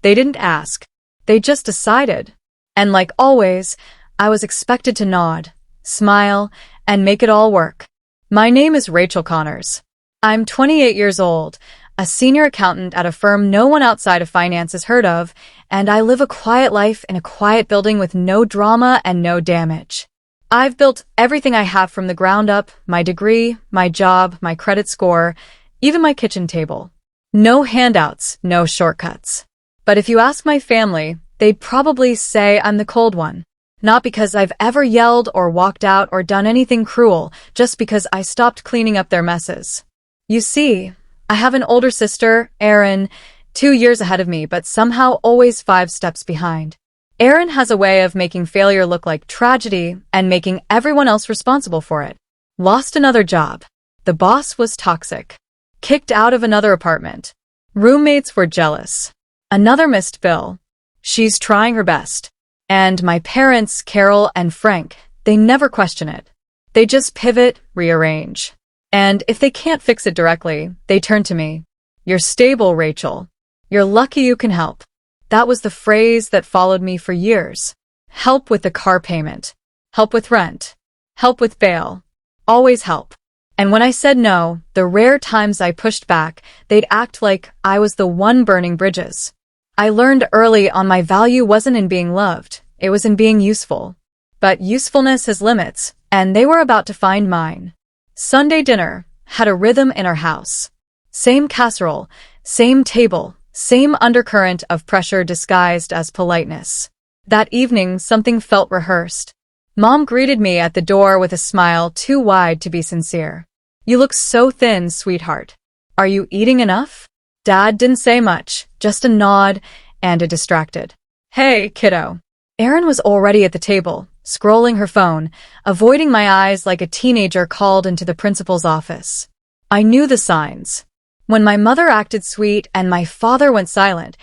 They didn't ask. They just decided. And like always, I was expected to nod, smile, and make it all work. My name is Rachel Connors. I'm 28 years old, a senior accountant at a firm no one outside of finance has heard of, and I live a quiet life in a quiet building with no drama and no damage. I've built everything I have from the ground up, my degree, my job, my credit score, even my kitchen table. No handouts, no shortcuts. But if you ask my family, they'd probably say I'm the cold one. Not because I've ever yelled or walked out or done anything cruel, just because I stopped cleaning up their messes. You see, I have an older sister, Erin, 2 years ahead of me, but somehow always 5 steps behind. Erin has a way of making failure look like tragedy and making everyone else responsible for it. Lost another job. The boss was toxic. Kicked out of another apartment. Roommates were jealous. Another missed bill. She's trying her best. And my parents, Carol and Frank, they never question it. They just pivot, rearrange. And if they can't fix it directly, they turn to me. You're stable, Rachel. You're lucky you can help. That was the phrase that followed me for years. Help with the car payment. Help with rent. Help with bail. Always help. And when I said no, the rare times I pushed back, they'd act like I was the one burning bridges. I learned early on my value wasn't in being loved, it was in being useful. But usefulness has limits, and they were about to find mine. Sunday dinner had a rhythm in our house. Same casserole, same table, same undercurrent of pressure disguised as politeness. That evening, something felt rehearsed. Mom greeted me at the door with a smile too wide to be sincere. You look so thin, sweetheart. Are you eating enough? Dad didn't say much, just a nod and a distracted, "Hey, kiddo." Erin was already at the table, scrolling her phone, avoiding my eyes like a teenager called into the principal's office. I knew the signs. When my mother acted sweet and my father went silent,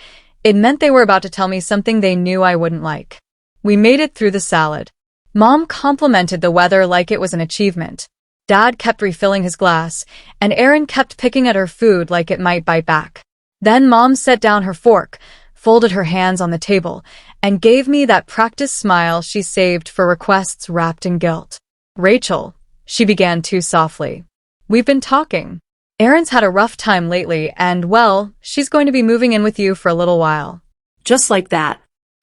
it meant they were about to tell me something they knew I wouldn't like. We made it through the salad. Mom complimented the weather like it was an achievement. Dad kept refilling his glass, and Erin kept picking at her food like it might bite back. Then Mom set down her fork, folded her hands on the table, and gave me that practiced smile she saved for requests wrapped in guilt. "Rachel," she began too softly. "We've been talking. Erin's had a rough time lately, and, well, she's going to be moving in with you for a little while." Just like that.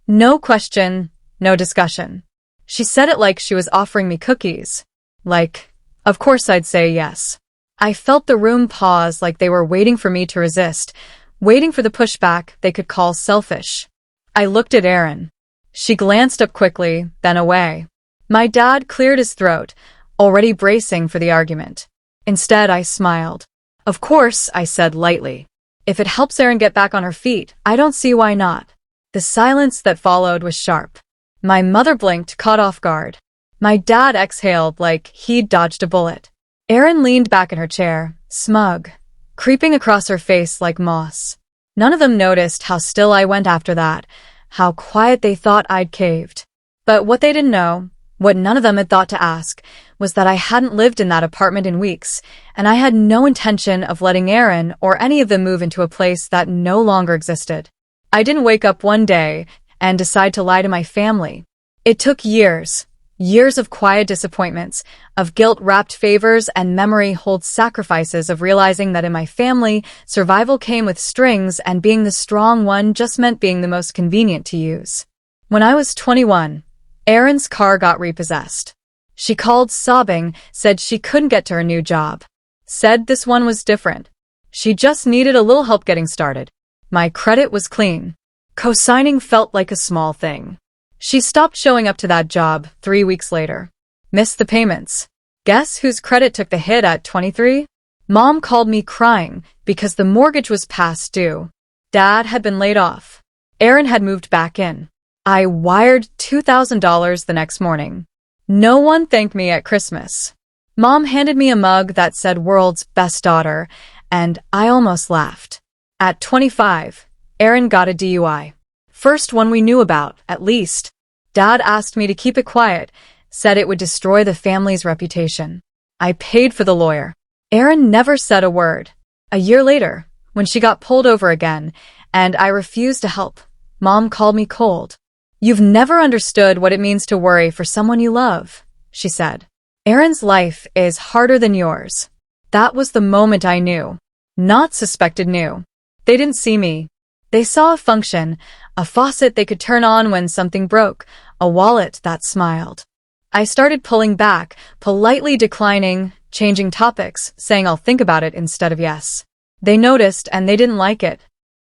No question, no discussion. She said it like she was offering me cookies. Like, of course I'd say yes. I felt the room pause like they were waiting for me to resist, waiting for the pushback they could call selfish. I looked at Erin. She glanced up quickly, then away. My dad cleared his throat, already bracing for the argument. Instead, I smiled. "Of course," I said lightly. "If it helps Erin get back on her feet, I don't see why not." The silence that followed was sharp. My mother blinked, caught off guard. My dad exhaled like he'd dodged a bullet. Erin leaned back in her chair, smug, creeping across her face like moss. None of them noticed how still I went after that, how quiet they thought I'd caved. But what they didn't know, what none of them had thought to ask, was that I hadn't lived in that apartment in weeks, and I had no intention of letting Erin or any of them move into a place that no longer existed. I didn't wake up one day and decide to lie to my family. It took years. Years of quiet disappointments, of guilt-wrapped favors and memory-hold sacrifices of realizing that in my family, survival came with strings and being the strong one just meant being the most convenient to use. When I was 21, Erin's car got repossessed. She called sobbing, said she couldn't get to her new job. Said this one was different. She just needed a little help getting started. My credit was clean. Co-signing felt like a small thing. She stopped showing up to that job 3 weeks later. Missed the payments. Guess whose credit took the hit at 23? Mom called me crying because the mortgage was past due. Dad had been laid off. Erin had moved back in. I wired $2,000 the next morning. No one thanked me at Christmas. Mom handed me a mug that said "World's Best Daughter," and I almost laughed. At 25, Erin got a DUI. First one we knew about, at least. Dad asked me to keep it quiet, said it would destroy the family's reputation. I paid for the lawyer. Erin never said a word. A year later, when she got pulled over again, and I refused to help, Mom called me cold. You've never understood what it means to worry for someone you love, she said. Aaron's life is harder than yours. That was the moment I knew. Not suspected knew. They didn't see me. They saw a function, a faucet they could turn on when something broke, a wallet that smiled. I started pulling back, politely declining, changing topics, saying I'll think about it instead of yes. They noticed and they didn't like it.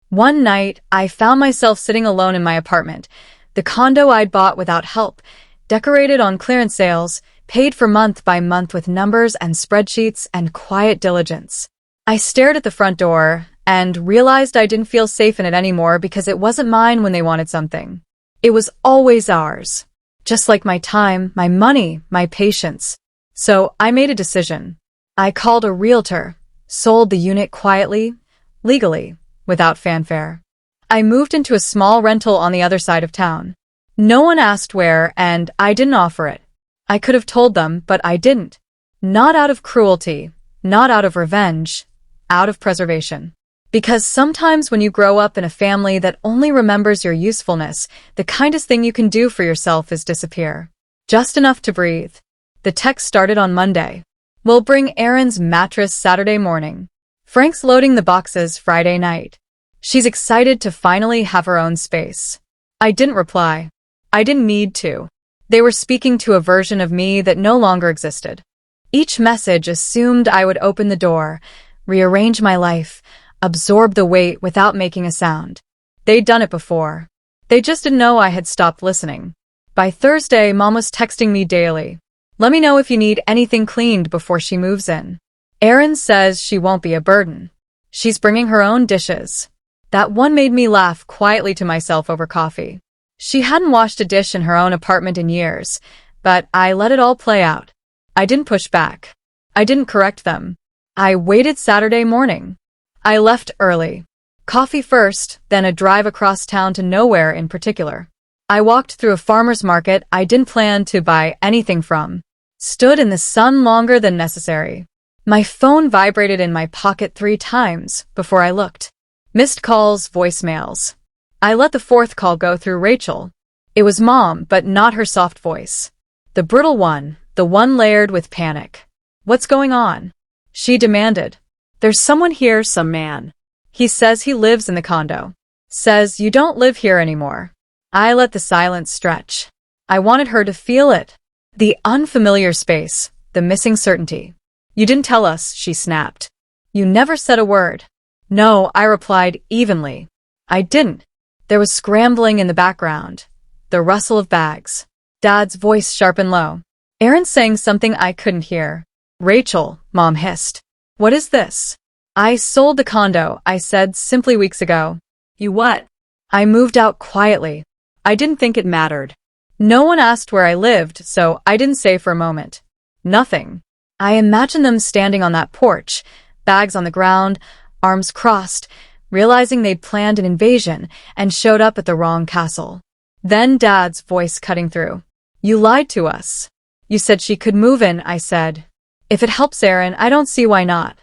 One night, I found myself sitting alone in my apartment, the condo I'd bought without help, decorated on clearance sales, paid for month by month with numbers and spreadsheets and quiet diligence. I stared at the front door and realized I didn't feel safe in it anymore because it wasn't mine when they wanted something. It was always ours. Just like my time, my money, my patience. So I made a decision. I called a realtor, sold the unit quietly, legally, without fanfare. I moved into a small rental on the other side of town. No one asked where, and I didn't offer it. I could have told them, but I didn't. Not out of cruelty, not out of revenge, out of preservation. Because sometimes when you grow up in a family that only remembers your usefulness, the kindest thing you can do for yourself is disappear. Just enough to breathe. The text started on Monday. We'll bring Erin's mattress Saturday morning. Frank's loading the boxes Friday night. She's excited to finally have her own space. I didn't reply. I didn't need to. They were speaking to a version of me that no longer existed. Each message assumed I would open the door, rearrange my life, absorb the weight without making a sound. They'd done it before. They just didn't know I had stopped listening. By Thursday, Mom was texting me daily. Let me know if you need anything cleaned before she moves in. Erin says she won't be a burden. She's bringing her own dishes. That one made me laugh quietly to myself over coffee. She hadn't washed a dish in her own apartment in years, but I let it all play out. I didn't push back. I didn't correct them. I waited Saturday morning. I left early. Coffee first, then a drive across town to nowhere in particular. I walked through a farmer's market I didn't plan to buy anything from. Stood in the sun longer than necessary. My phone vibrated in my pocket 3 times before I looked. Missed calls, voicemails. I let the 4th call go through Rachel. It was Mom, but not her soft voice. The brittle one, the one layered with panic. What's going on? She demanded. There's someone here, some man. He says he lives in the condo. Says you don't live here anymore. I let the silence stretch. I wanted her to feel it. The unfamiliar space, the missing certainty. You didn't tell us, she snapped. You never said a word. No, I replied evenly. I didn't. There was scrambling in the background. The rustle of bags. Dad's voice sharp and low. Erin's saying something I couldn't hear. Rachel, Mom hissed. What is this? I sold the condo, I said simply weeks ago. You what? I moved out quietly. I didn't think it mattered. No one asked where I lived, so I didn't say for a moment. Nothing. I imagined them standing on that porch, bags on the ground, arms crossed, realizing they'd planned an invasion and showed up at the wrong castle. Then Dad's voice cutting through. You lied to us. You said she could move in, I said. If it helps Erin, I don't see why not.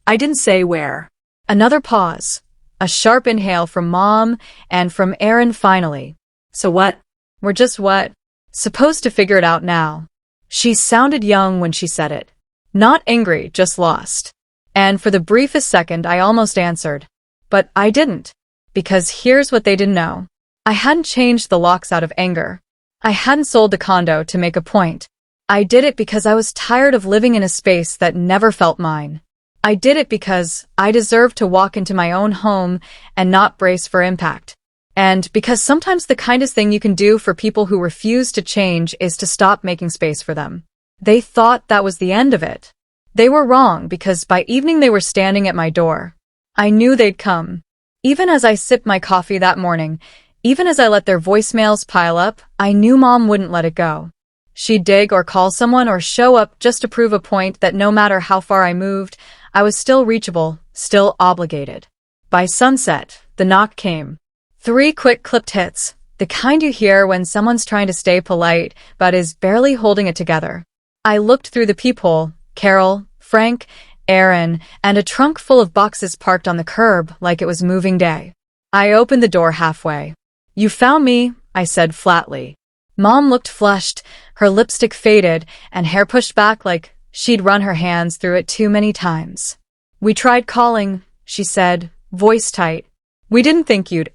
I didn't say where. Another pause. A sharp inhale from Mom and from Erin finally. So what? We're just what? Supposed to figure it out now. She sounded young when she said it. Not angry, just lost. And for the briefest second, I almost answered. But I didn't. Because here's what they didn't know. I hadn't changed the locks out of anger. I hadn't sold the condo to make a point. I did it because I was tired of living in a space that never felt mine. I did it because I deserved to walk into my own home and not brace for impact. And because sometimes the kindest thing you can do for people who refuse to change is to stop making space for them. They thought that was the end of it. They were wrong because by evening they were standing at my door. I knew they'd come. Even as I sipped my coffee that morning, even as I let their voicemails pile up, I knew Mom wouldn't let it go. She'd dig or call someone or show up just to prove a point that no matter how far I moved, I was still reachable, still obligated. By sunset, the knock came. 3 quick clipped hits, the kind you hear when someone's trying to stay polite but is barely holding it together. I looked through the peephole, Carol, Frank, Erin, and a trunk full of boxes parked on the curb like it was moving day. I opened the door halfway. You found me, I said flatly. Mom looked flushed, her lipstick faded, and hair pushed back like she'd run her hands through it too many times. We tried calling, she said, voice tight. We didn't think you'd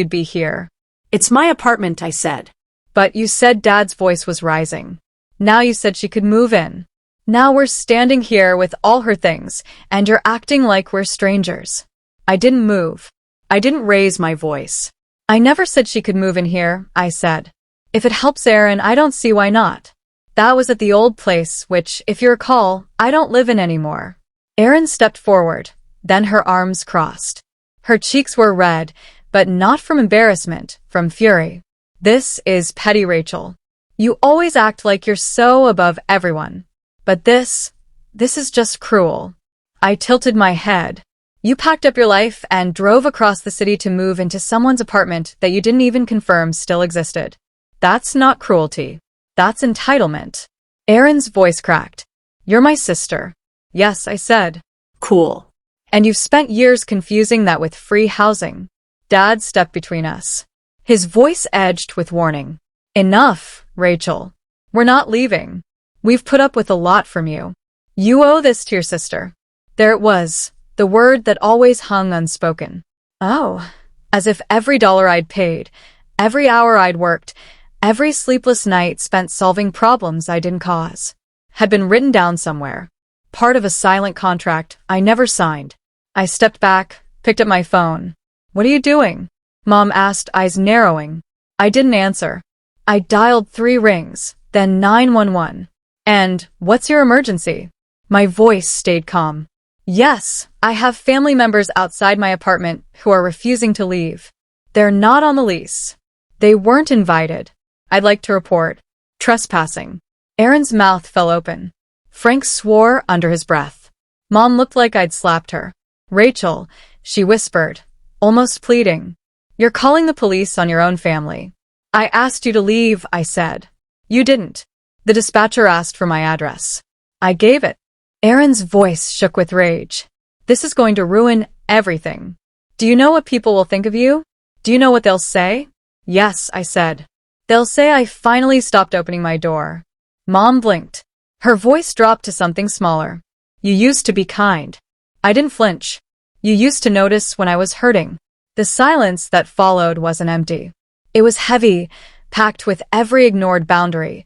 be here. It's my apartment, I said. But you said Dad's voice was rising. Now you said she could move in. Now we're standing here with all her things, and you're acting like we're strangers. I didn't move. I didn't raise my voice. I never said she could move in here, I said. If it helps Aaron, I don't see why not. That was at the old place, which, if you recall, I don't live in anymore. Aaron stepped forward, then her arms crossed. Her cheeks were red, but not from embarrassment, from fury. This is petty, Rachel. You always act like you're so above everyone. But this is just cruel. I tilted my head. You packed up your life and drove across the city to move into someone's apartment that you didn't even confirm still existed. That's not cruelty. That's entitlement. Aaron's voice cracked. You're my sister. Yes, I said. Cool. And you've spent years confusing that with free housing. Dad stepped between us. His voice edged with warning. Enough, Rachel. We're not leaving. We've put up with a lot from you. You owe this to your sister. There it was, the word that always hung unspoken. Oh, as if every dollar I'd paid, every hour I'd worked, every sleepless night spent solving problems I didn't cause, had been written down somewhere. Part of a silent contract I never signed. I stepped back, picked up my phone. What are you doing? Mom asked, eyes narrowing. I didn't answer. I dialed 3 rings, then 911. And, what's your emergency? My voice stayed calm. Yes, I have family members outside my apartment who are refusing to leave. They're not on the lease. They weren't invited. I'd like to report. Trespassing. Aaron's mouth fell open. Frank swore under his breath. Mom looked like I'd slapped her. Rachel, she whispered, almost pleading. You're calling the police on your own family. I asked you to leave, I said. You didn't. The dispatcher asked for my address. I gave it. Aaron's voice shook with rage. This is going to ruin everything. Do you know what people will think of you? Do you know what they'll say? Yes, I said. They'll say I finally stopped opening my door. Mom blinked. Her voice dropped to something smaller. You used to be kind. I didn't flinch. You used to notice when I was hurting. The silence that followed wasn't empty. It was heavy, packed with every ignored boundary,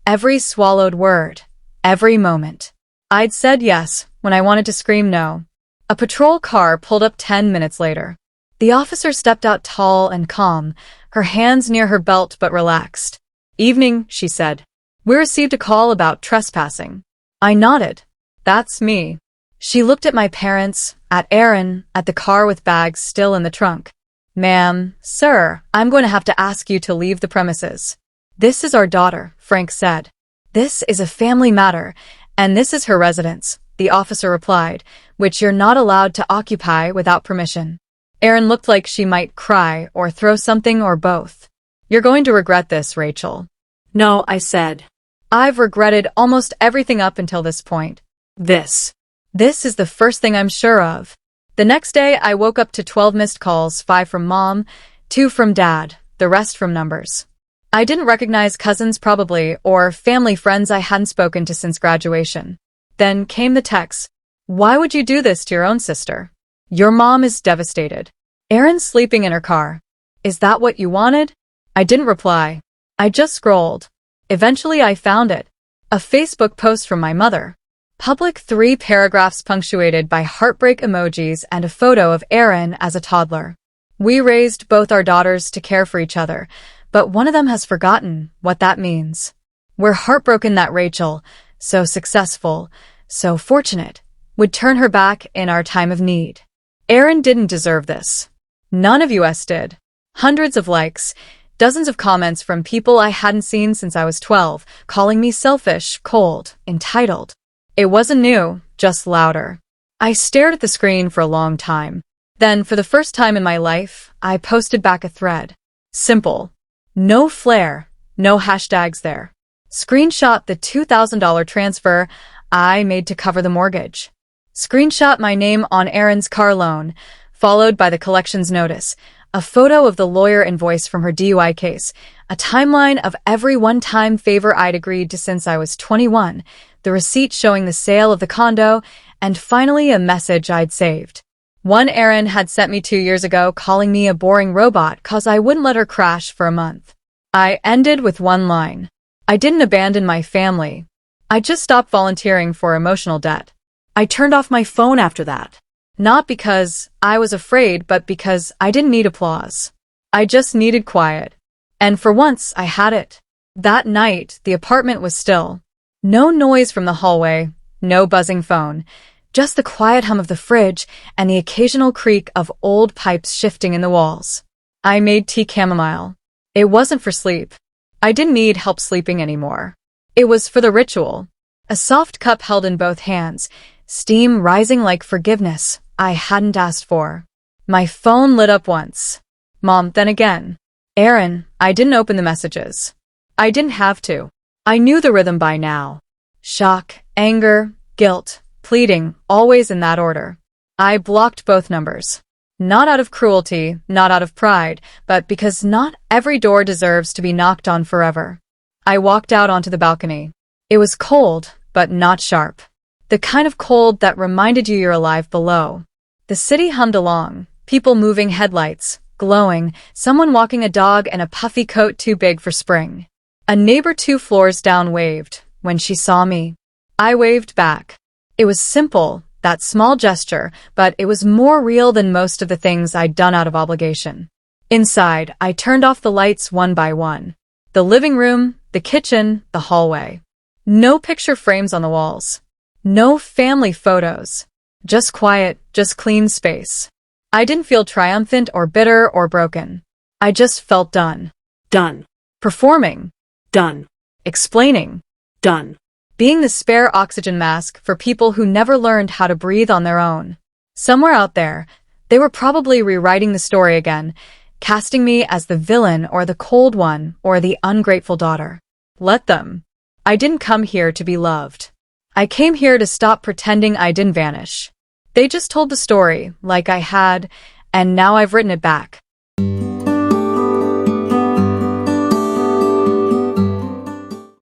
every swallowed word, every moment. I'd said yes when I wanted to scream no. A patrol car pulled up 10 minutes later. The officer stepped out tall and calm, her hands near her belt but relaxed. Evening, she said. We received a call about trespassing. I nodded. That's me. She looked at my parents, at Aaron, at the car with bags still in the trunk. Ma'am, sir, I'm going to have to ask you to leave the premises. This is our daughter, Frank said. This is a family matter, and this is her residence, the officer replied, which you're not allowed to occupy without permission. Aaron looked like she might cry or throw something or both. You're going to regret this, Rachel. No, I said. I've regretted almost everything up until this point. This is the first thing I'm sure of. The next day, I woke up to 12 missed calls, 5 from Mom, 2 from Dad, the rest from numbers. I didn't recognize cousins probably, or family friends I hadn't spoken to since graduation. Then came the texts. Why would you do this to your own sister? Your mom is devastated. Erin's sleeping in her car. Is that what you wanted? I didn't reply. I just scrolled. Eventually I found it. A Facebook post from my mother. Public 3 paragraphs punctuated by heartbreak emojis and a photo of Erin as a toddler. We raised both our daughters to care for each other, but one of them has forgotten what that means. We're heartbroken that Rachel, so successful, so fortunate, would turn her back in our time of need. Erin didn't deserve this. None of us did. Hundreds of likes, dozens of comments from people I hadn't seen since I was 12, calling me selfish, cold, entitled. It wasn't new, just louder. I stared at the screen for a long time. Then, for the first time in my life, I posted back a thread. Simple. No flair, no hashtags there. Screenshot the $2,000 transfer I made to cover the mortgage. Screenshot my name on Erin's car loan. followed by the collections notice, a photo of the lawyer invoice from her DUI case, a timeline of every one-time favor I'd agreed to since I was 21, the receipt showing the sale of the condo, and finally a message I'd saved. One Erin had sent me 2 years ago calling me a boring robot cause I wouldn't let her crash for a month. I ended with one line. I didn't abandon my family. I just stopped volunteering for emotional debt. I turned off my phone after that. Not because I was afraid, but because I didn't need applause. I just needed quiet. And for once, I had it. That night, the apartment was still. No noise from the hallway, no buzzing phone, just the quiet hum of the fridge and the occasional creak of old pipes shifting in the walls. I made tea chamomile. It wasn't for sleep. I didn't need help sleeping anymore. It was for the ritual. A soft cup held in both hands, steam rising like forgiveness I hadn't asked for. My phone lit up once. Mom, then again. Erin, I didn't open the messages. I didn't have to. I knew the rhythm by now. Shock, anger, guilt, pleading, always in that order. I blocked both numbers. Not out of cruelty, not out of pride, but because not every door deserves to be knocked on forever. I walked out onto the balcony. It was cold, but not sharp. The kind of cold that reminded you you're alive below. The city hummed along, people moving headlights, glowing, someone walking a dog in a puffy coat too big for spring. A neighbor 2 floors down waved when she saw me. I waved back. It was simple, that small gesture, but it was more real than most of the things I'd done out of obligation. Inside, I turned off the lights one by one. The living room, the kitchen, the hallway. No picture frames on the walls. No family photos. Just quiet, just clean space. I didn't feel triumphant or bitter or broken. I just felt done. Done. Performing. Done. Explaining. Done. Being the spare oxygen mask for people who never learned how to breathe on their own. Somewhere out there, they were probably rewriting the story again, casting me as the villain or the cold one or the ungrateful daughter. Let them. I didn't come here to be loved. I came here to stop pretending I didn't vanish. They just told the story like I had, and now I've written it back.